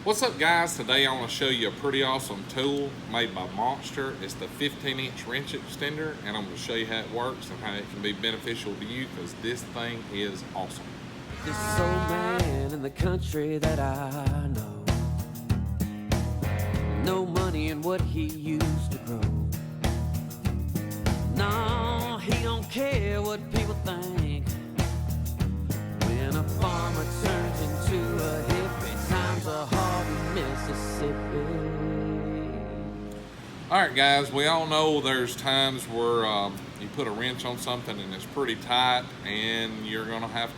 What's up guys? Today I want to show you a pretty awesome tool made by Monster. It's the 15-inch wrench extender, and I'm going to show you how it works and how it can be beneficial to you because this thing is awesome. This old man in the country that I know, no money in what he used to grow. No, he don't care what people think. When a farmer turns into a hippie, times are hard in Mississippi. Alright guys, we all know there's times where you put a wrench on something and it's pretty tight and you're going to have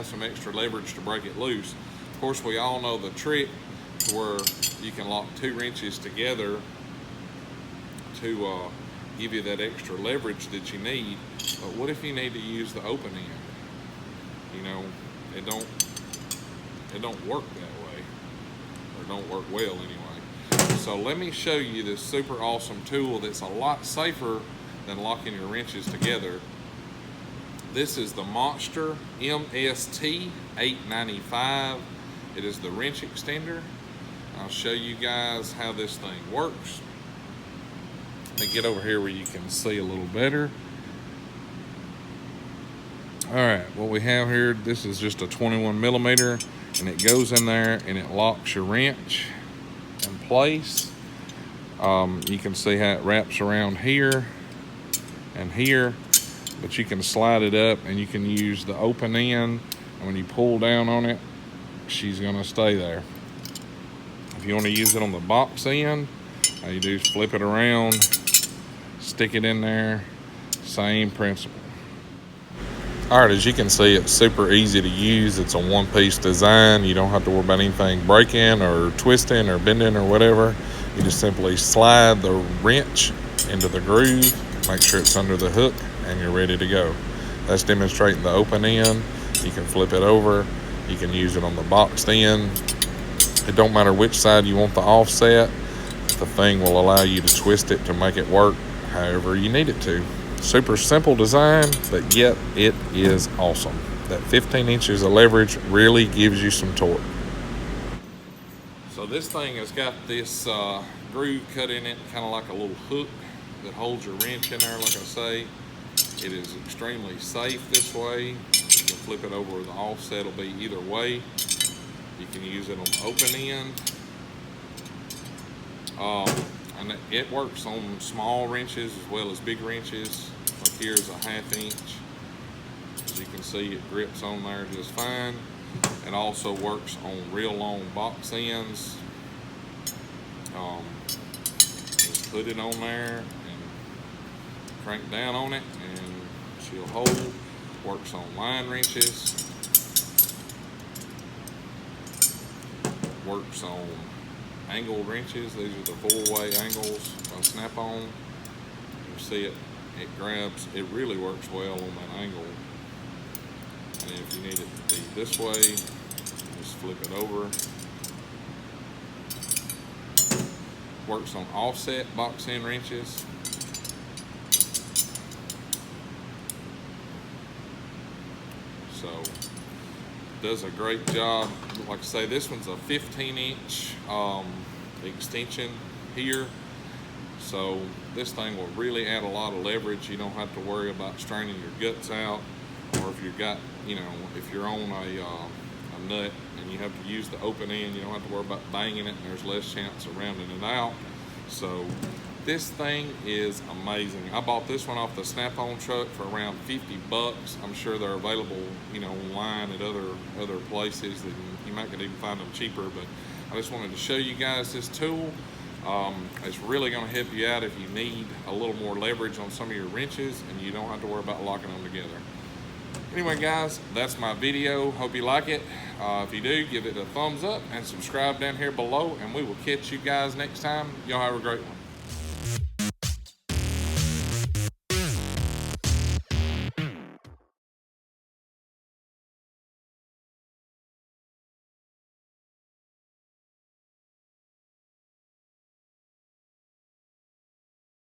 some extra leverage to break it loose. Of course, we all know the trick where you can lock two wrenches together to give you that extra leverage that you need. But what if you need to use the open end? You know, it don't work that way, or don't work well anyway. So let me show you this super awesome tool that's a lot safer than locking your wrenches together. This is the Monster MST895. It is the wrench extender. I'll show you guys how this thing works. Let me get over here where you can see a little better. Alright, what we have here, this is just a 21 millimeter, and it goes in there and it locks your wrench in place. You can see how it wraps around here and here, but you can slide it up and you can use the open end, and when you pull down on it, she's gonna stay there. If you want to use it on the box end, all you do is flip it around, stick it in there, same principle. Alright, as you can see, it's super easy to use. It's a one-piece design. You don't have to worry about anything breaking or twisting or bending or whatever. You just simply slide the wrench into the groove, make sure it's under the hook, and you're ready to go. That's demonstrating the open end. You can flip it over. You can use it on the boxed end. It don't matter which side you want the offset. The thing will allow you to twist it to make it work however you need it to. Super simple design, but yet it is awesome. That 15 inches of leverage really gives you some torque. So this thing has got this groove cut in it, kind of like a little hook that holds your wrench in there, like I say. It is extremely safe this way. You can flip it over, the offset will be either way. You can use it on the open end. And it works on small wrenches as well as big wrenches. Like here's a 1/2 inch. As you can see, it grips on there just fine. It also works on real long box ends. Just put it on there and crank down on it and she'll hold. Works on line wrenches. Works on angled wrenches. These are the 4-way angles by Snap-on. You see it grabs. It really works well on that angle. And if you need it to be this way, just flip it over. Works on offset box end wrenches. So does a great job. Like I say, this one's a 15-inch extension here, so this thing will really add a lot of leverage. You don't have to worry about straining your guts out, or if you've got, you know, if you're on a nut and you have to use the open end, you don't have to worry about banging it, and there's less chance of rounding it out. So this thing is amazing. I bought this one off the Snap-on truck for around 50 bucks. I'm sure they're available, you know, online at other places that you might could even find them cheaper, but I just wanted to show you guys this tool. It's really going to help you out if you need a little more leverage on some of your wrenches and you don't have to worry about locking them together. Anyway guys, that's my video. Hope you like it. If you do, give it a thumbs up and subscribe down here below, and we will catch you guys next time. Y'all have a great one.